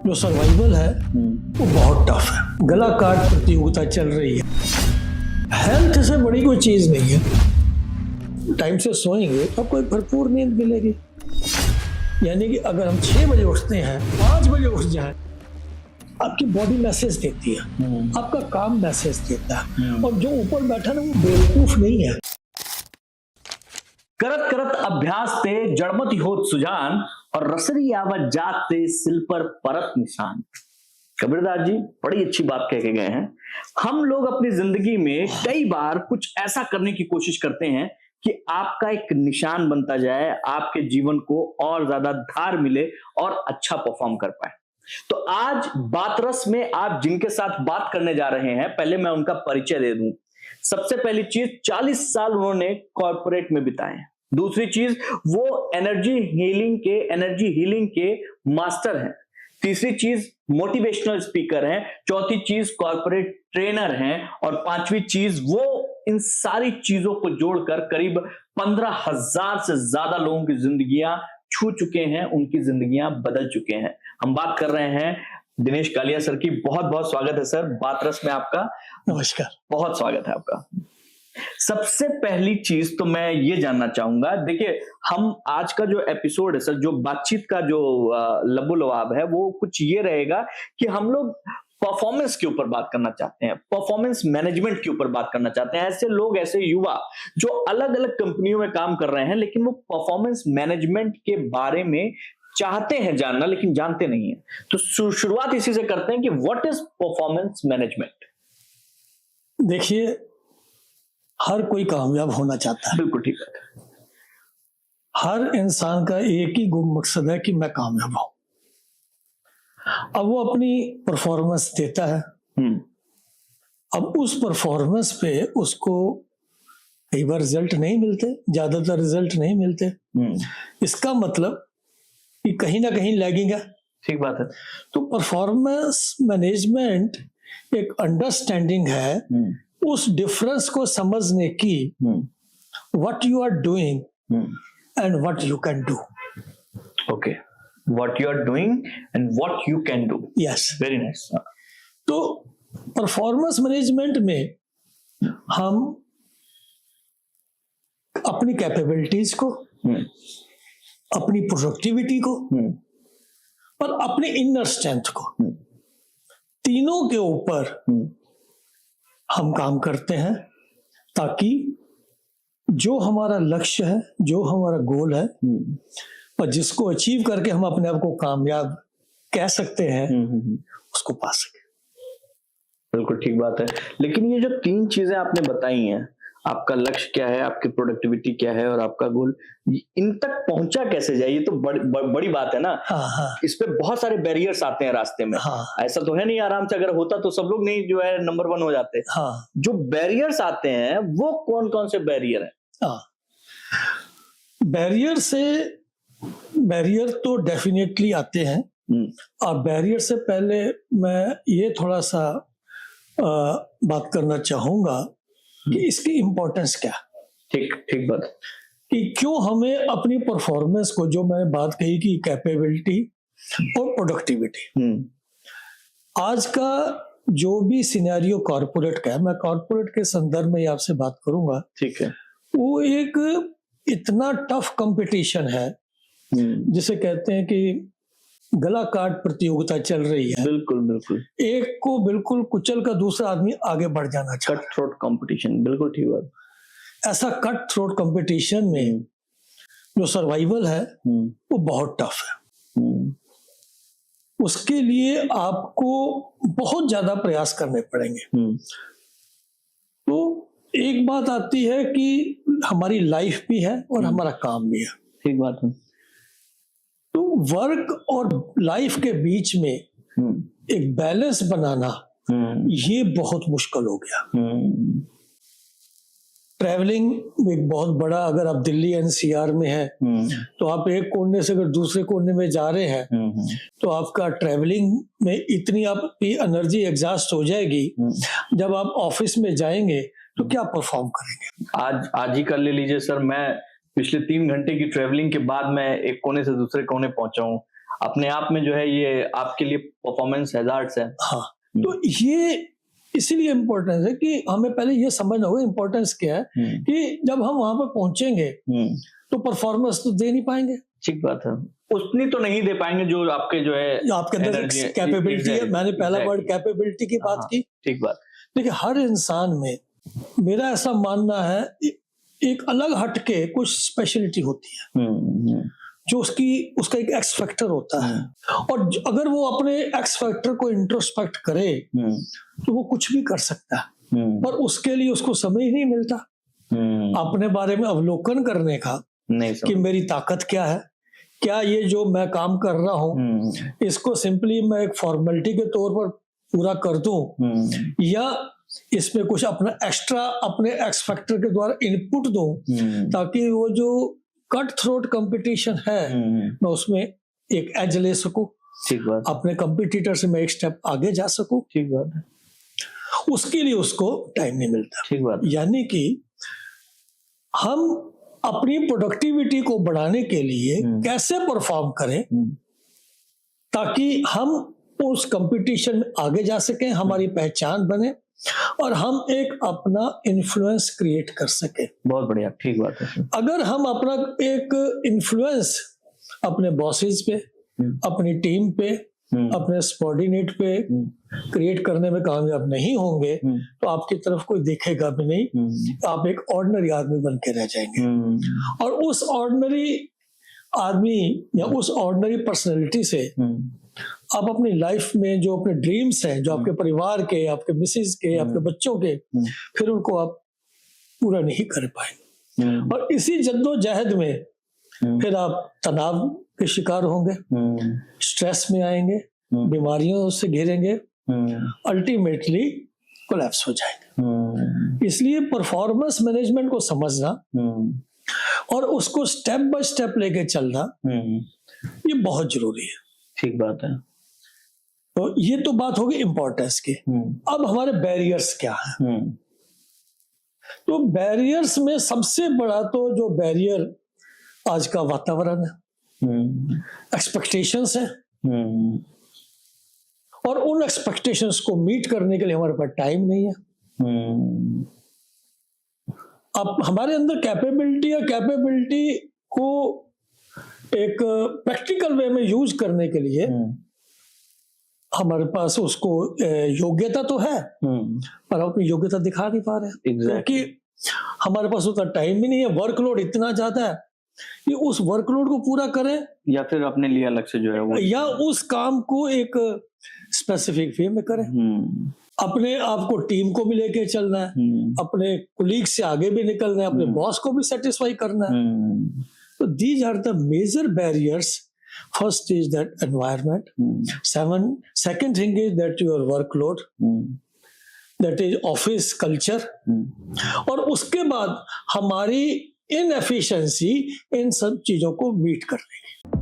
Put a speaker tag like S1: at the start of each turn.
S1: जो सर्वाइवल है वो बहुत टफ है। गला काट प्रतियोगिता चल रही है। हेल्थ से बड़ी कोई चीज नहीं है। टाइम से सोएंगे तो आपको एक भरपूर नींद मिलेगी। यानी कि अगर हम 6 बजे उठते हैं, 5 बजे उठ जाए, आपकी बॉडी मैसेज देती है, आपका काम मैसेज देता है। और जो ऊपर बैठा ना वो बेवकूफ नहीं है।
S2: करत करत अभ्यास ते जड़मति होत सुजान और रसरी आवत जात ते सिल पर परत निशान। कबीरदास जी बड़ी अच्छी बात कह के गए हैं। हम लोग अपनी जिंदगी में कई बार कुछ ऐसा करने की कोशिश करते हैं कि आपका एक निशान बनता जाए, आपके जीवन को और ज्यादा धार मिले और अच्छा परफॉर्म कर पाए। तो आज बातरस में आप जिनके साथ बात करने जा रहे हैं, पहले मैं उनका परिचय दे दूं। सबसे पहली चीज, 40 साल उन्होंने कॉर्पोरेट में बिताए हैं। दूसरी चीज, वो एनर्जी हीलिंग के मास्टर हैं। तीसरी चीज, मोटिवेशनल स्पीकर हैं। चौथी चीज, कॉर्पोरेट ट्रेनर हैं। और पांचवी चीज, वो इन सारी चीजों को जोड़कर करीब 15,000 से ज्यादा लोगों की जिंदगियां छू चुके हैं, उनकी जिंदगियां बदल चुके हैं। हम बात कर रहे हैं दिनेश कालिया सर की। बहुत बहुत स्वागत है सर बातरस में आपका।
S1: नमस्कार।
S2: बहुत स्वागत है आपका। सबसे पहली चीज तो मैं ये जानना चाहूंगा, देखिए हम आज का जो एपिसोड है सर, जो बातचीत का जो लबोलबाब है वो कुछ ये रहेगा कि हम लोग परफॉर्मेंस के ऊपर बात करना चाहते हैं, परफॉर्मेंस मैनेजमेंट के ऊपर बात करना चाहते हैं। ऐसे लोग, ऐसे युवा जो अलग अलग कंपनियों में काम कर रहे हैं, लेकिन वो परफॉर्मेंस मैनेजमेंट के बारे में चाहते हैं जानना, लेकिन जानते नहीं है। तो शुरुआत इसी से करते हैं कि व्हाट इज परफॉर्मेंस मैनेजमेंट।
S1: देखिए, हर कोई कामयाब होना चाहता है।
S2: बिल्कुल ठीक है।
S1: हर इंसान का एक ही गुण मकसद है कि मैं कामयाब हूं। अब वो अपनी परफॉर्मेंस देता है। अब उस परफॉर्मेंस पे उसको कई बार रिजल्ट नहीं मिलते, ज्यादातर रिजल्ट नहीं मिलते। इसका मतलब कि कहीं ना कहीं लैगिंग है।
S2: ठीक बात है।
S1: तो परफॉर्मेंस मैनेजमेंट एक अंडरस्टैंडिंग है उस डिफरेंस को समझने की, what you are doing and what you can do.
S2: Okay, what you are doing and what you can do.
S1: Yes,
S2: very nice.
S1: तो परफॉर्मेंस मैनेजमेंट में हम अपनी कैपेबिलिटीज को, अपनी प्रोडक्टिविटी को और अपने इनर स्ट्रेंथ को, तीनों के ऊपर हम काम करते हैं, ताकि जो हमारा लक्ष्य है, जो हमारा गोल है और जिसको अचीव करके हम अपने आप को कामयाब कह सकते हैं, उसको पा सके।
S2: बिल्कुल ठीक बात है। लेकिन ये जो 3 चीजें आपने बताई हैं, आपका लक्ष्य क्या है, आपकी प्रोडक्टिविटी क्या है और आपका गोल, इन तक पहुंचा कैसे जाए, ये तो बड़ी बात है ना। इस पे बहुत सारे बैरियर्स आते हैं रास्ते में। ऐसा तो है नहीं आराम से अगर होता तो सब लोग नहीं जो है नंबर 1 हो जाते। जो बैरियर्स आते हैं वो कौन कौन से बैरियर हैं?
S1: बैरियर तो डेफिनेटली आते हैं। और बैरियर से पहले मैं ये थोड़ा सा बात करना चाहूंगा कि इसकी इंपॉर्टेंस क्या।
S2: ठीक बात।
S1: कि क्यों हमें अपनी परफॉर्मेंस को, जो मैंने बात कही कि कैपेबिलिटी और प्रोडक्टिविटी, आज का जो भी सिनेरियो कॉर्पोरेट का है, मैं कॉर्पोरेट के संदर्भ में आपसे बात करूंगा। ठीक है। वो एक इतना टफ कंपटीशन है, जिसे कहते हैं कि गला काट प्रतियोगिता चल रही है।
S2: बिल्कुल बिल्कुल।
S1: एक को बिल्कुल कुचल कर दूसरा आदमी आगे बढ़ जाना चाहिए।
S2: Cut throat competition. बिल्कुल ठीक बात।
S1: ऐसा कट थ्रोट कंपटीशन में जो सर्वाइवल है वो बहुत टफ है। उसके लिए आपको बहुत ज्यादा प्रयास करने पड़ेंगे। तो एक बात आती है कि हमारी लाइफ भी है और हमारा काम भी है। ठीक बात है। तो वर्क और लाइफ के बीच में एक बैलेंस बनाना ये बहुत मुश्किल हो गया। ट्रैवलिंग एक बहुत बड़ा, अगर आप दिल्ली एनसीआर में है तो आप एक कोने से अगर दूसरे कोने में जा रहे हैं तो आपका ट्रैवलिंग में इतनी आपकी एनर्जी एग्जॉस्ट हो जाएगी, जब आप ऑफिस में जाएंगे तो क्या परफॉर्म करेंगे।
S2: आज ही कर ले लीजिए सर, मैं पिछले 3 घंटे की ट्रेवलिंग के बाद मैं एक कोने से दूसरे कोने पहुंचा हूँ। अपने आप में जो है ये आपके लिए परफॉर्मेंस हैजार्ड्स है।
S1: हाँ, तो ये इसीलिए इम्पोर्टेंस है कि हमें पहले ये समझना होगा इम्पोर्टेंस क्या है कि जब हम वहां पर पहुंचेंगे तो परफॉर्मेंस तो दे नहीं पाएंगे।
S2: ठीक बात है, उतनी तो नहीं दे पाएंगे जो आपके जो है
S1: आपके अंदर कैपेबिलिटी है। मैंने पहला वर्ड कैपेबिलिटी की बात की।
S2: ठीक बात।
S1: देखिए हर इंसान में मेरा ऐसा मानना है एक अलग हटके कुछ स्पेशलिटी होती है जो उसका एक एक्स फैक्टर होता है, और अगर वो अपने एक्स फैक्टर को इंट्रोस्पेक्ट करे तो वो कुछ भी कर सकता है, पर उसके लिए उसको समय ही नहीं मिलता अपने बारे में अवलोकन करने का कि मेरी ताकत क्या है, क्या ये जो मैं काम कर रहा हूँ इसको सिंपली मैं एक फॉर्मेलिटी के तौर पर पूरा कर दूं या इसमें कुछ अपना एक्स्ट्रा अपने एक्स फैक्टर के द्वारा इनपुट दूं ताकि वो जो कट थ्रोट कंपटीशन है मैं उसमें एक एज ले सकूं।
S2: ठीक बात।
S1: अपने कंपटीटर से मैं एक स्टेप आगे जा सकूं।
S2: ठीक बात है।
S1: उसके लिए उसको टाइम नहीं मिलता।
S2: ठीक बात।
S1: यानी कि हम अपनी प्रोडक्टिविटी को बढ़ाने के लिए कैसे परफॉर्म करें ताकि हम उस कंपटीशन में आगे जा सकें, हमारी पहचान बने और हम एक अपना इन्फ्लुएंस क्रिएट कर सके।
S2: बहुत बढ़िया। ठीक बात है।
S1: अगर हम अपना एक इन्फ्लुएंस अपने बॉसेस पे, अपनी टीम पे, अपने सबऑर्डिनेट पे क्रिएट करने में कामयाब नहीं होंगे तो आपकी तरफ कोई देखेगा भी नहीं, आप एक ऑर्डिनरी आदमी बन के रह जाएंगे। और उस ऑर्डिनरी आदमी या उस ऑर्डिनरी पर्सनैलिटी से आप अपनी लाइफ में जो अपने ड्रीम्स हैं, जो आपके परिवार के, आपके मिसेज के, आपके बच्चों के, फिर उनको आप पूरा नहीं कर पाएंगे। और इसी जद्दोजहद में फिर आप तनाव के शिकार होंगे, स्ट्रेस में आएंगे, बीमारियों से घिरेंगे, अल्टीमेटली कोलैप्स हो जाएंगे। इसलिए परफॉर्मेंस मैनेजमेंट को समझना और उसको स्टेप बाय स्टेप लेके चलना ये बहुत जरूरी है।
S2: ठीक बात है।
S1: तो ये तो बात होगी इम्पोर्टेंस की। अब हमारे बैरियर्स क्या हैं? तो बैरियर्स में सबसे बड़ा तो जो बैरियर आज का वातावरण है, एक्सपेक्टेशंस है, और उन एक्सपेक्टेशंस को मीट करने के लिए हमारे पास टाइम नहीं है। अब हमारे अंदर कैपेबिलिटी को एक प्रैक्टिकल वे में यूज करने के लिए हमारे पास उसको योग्यता तो है पर हम अपनी योग्यता दिखा नहीं पा रहे क्योंकि हमारे पास उतना टाइम भी नहीं है। वर्कलोड इतना ज्यादा है कि उस वर्कलोड को पूरा करें
S2: या फिर अपने लिए अलग से जो है वो
S1: या उस काम को एक स्पेसिफिक वे में करें। अपने आप को टीम को भी लेके चलना है, अपने कुलीग से आगे भी निकलना है, अपने बॉस को भी सेटिस्फाई करना है। तो these are the major barriers. First is that environment. Second thing is that your workload. That is office culture. और उसके बाद हमारी इनएफिशिएंसी इन सब चीजों को मीट करने की।